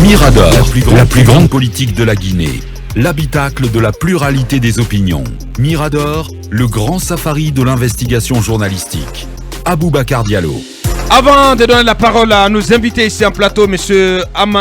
Mirador, la plus grande politique de la Guinée. L'habitacle de la pluralité des opinions. Mirador, le grand safari de l'investigation journalistique. Aboubacar Diallo. Avant de donner la parole à nos invités ici en plateau, M.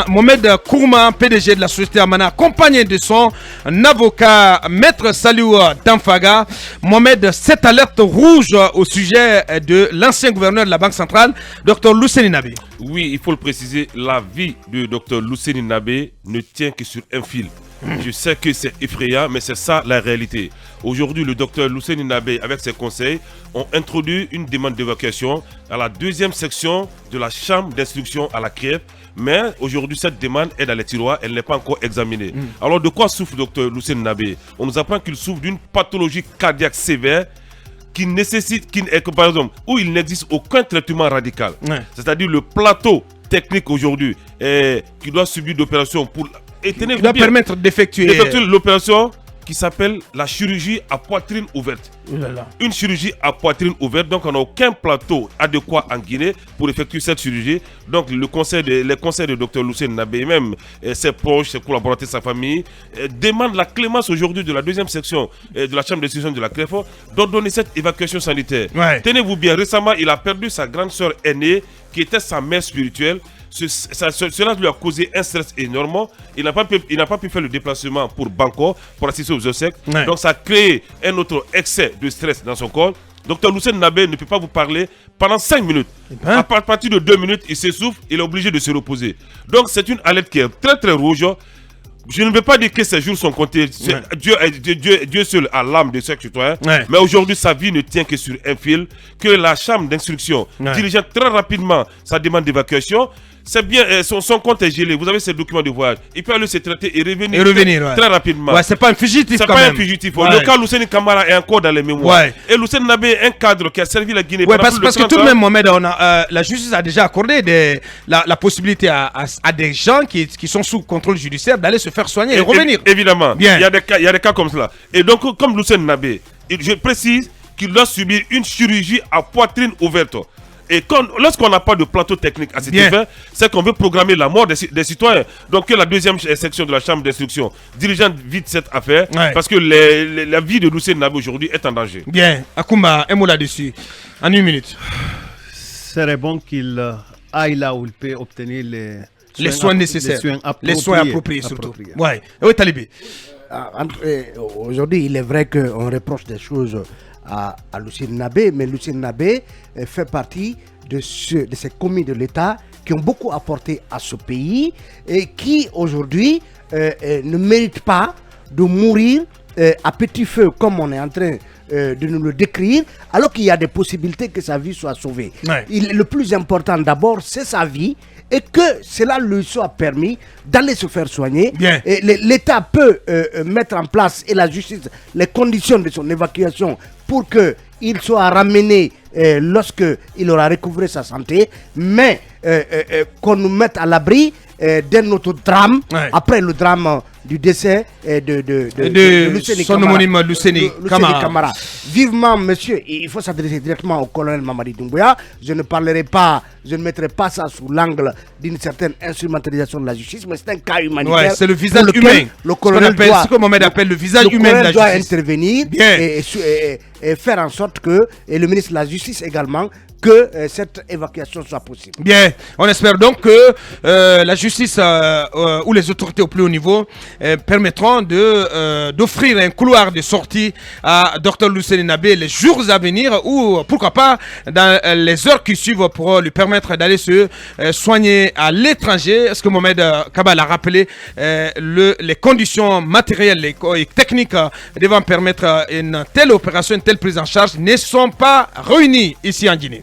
Mohamed Kourma, PDG de la société Amana, accompagné de son avocat, Maître Saliou Danfaga. Mohamed, cette alerte rouge au sujet de l'ancien gouverneur de la Banque centrale, Dr Lousseni Nabé. Oui, il faut le préciser, la vie de Dr Lousseni Nabé ne tient que sur un fil. Je sais que c'est effrayant, mais c'est ça la réalité. Aujourd'hui, le docteur Lousseni Nabé, avec ses conseils, ont introduit une demande d'évacuation à la deuxième section de la chambre d'instruction à la CREF. Mais aujourd'hui, cette demande est dans les tiroirs, elle n'est pas encore examinée. Alors, de quoi souffre docteur Lousseni Nabé? On nous apprend qu'il souffre d'une pathologie cardiaque sévère qui nécessite, par exemple, où il n'existe aucun traitement radical. C'est-à-dire le plateau technique aujourd'hui qui doit subir d'opération pour... qui doit permettre d'effectuer l'opération qui s'appelle la chirurgie à poitrine ouverte. Une chirurgie à poitrine ouverte, donc on n'a aucun plateau adéquat en Guinée pour effectuer cette chirurgie. Donc les conseils de Dr Lousseni Nabé, même ses proches, ses collaborateurs, sa famille, demandent la clémence aujourd'hui de la deuxième section de la chambre d'instruction de la CREF d'ordonner cette évacuation sanitaire. Tenez-vous bien, récemment il a perdu sa grande sœur aînée qui était sa mère spirituelle. Cela lui a causé un stress énorme. Il n'a pas pu faire le déplacement pour Bangkok pour assister aux obsèques. Donc ça a créé un autre excès de stress dans son corps. Dr Lousseni Nabé ne peut pas vous parler pendant 5 minutes. À partir de 2 minutes, il s'essouffle, il est obligé de se reposer. Donc c'est une alerte qui est très très rouge. Je ne veux pas dire que ces jours sont comptés. Dieu seul a l'âme de chaque citoyen. Mais aujourd'hui, sa vie ne tient que sur un fil. Que la chambre d'instruction dirige très rapidement sa demande d'évacuation. C'est bien, son compte est gelé. Vous avez ses documents de voyage. Il peut aller se traiter et revenir très rapidement. C'est pas un fugitif. C'est pas un fugitif. Le cas Lousseni Camara est encore dans les mémoires. Et Lousseni Nabé est un cadre qui a servi la Guinée. Parce que tout de même, Mohamed, la justice a déjà accordé la possibilité à des gens qui sont sous contrôle judiciaire d'aller se faire soigner et revenir. Évidemment. Il y a des cas comme cela. Et donc, comme Lousseni Nabé, je précise qu'il doit subir une chirurgie à poitrine ouverte. Et lorsqu'on n'a pas de plateau technique à cet effet, c'est qu'on veut programmer la mort des citoyens. Donc que la deuxième section de la chambre d'instruction dirigeante vite cette affaire, parce que la vie de Lousseni Nabé aujourd'hui est en danger. Bien, Akoumba, un mot là-dessus, en 1 minute. Serait bon qu'il aille là où il peut obtenir les soins nécessaires, les soins appropriés surtout. Oui, Talibé. Aujourd'hui, il est vrai qu'on reproche des choses à Lousseni Nabé, mais Lousseni Nabé fait partie de ces commis de l'État qui ont beaucoup apporté à ce pays et qui aujourd'hui ne méritent pas de mourir à petit feu comme on est en train de nous le décrire, alors qu'il y a des possibilités que sa vie soit sauvée. Le plus important d'abord, c'est sa vie, et que cela lui soit permis d'aller se faire soigner. L'État peut mettre en place, et la justice, les conditions de son évacuation pour qu'il soit ramené lorsqu'il aura recouvré sa santé, mais qu'on nous mette à l'abri d'un autre drame, après le drame du décès de son homonyme Lousseni Camara. Vivement, monsieur, il faut s'adresser directement au colonel Mamadi Doumbouya. Je ne mettrai pas ça sous l'angle d'une certaine instrumentalisation de la justice, mais c'est un cas humanitaire. C'est le visage humain. Le colonel ce que Mohamed appelle le visage humain de la doit justice. Intervenir et faire en sorte que, et le ministre de la Justice également, que cette évacuation soit possible. Bien, on espère donc que la justice ou les autorités au plus haut niveau permettront d'offrir un couloir de sortie à Dr Lousseni Nabé les jours à venir ou pourquoi pas dans les heures qui suivent pour lui permettre d'aller se soigner à l'étranger. Est-ce que Mohamed Kabal a rappelé les conditions matérielles et techniques devant permettre une telle opération, une telle prise en charge ne sont pas réunies ici en Guinée.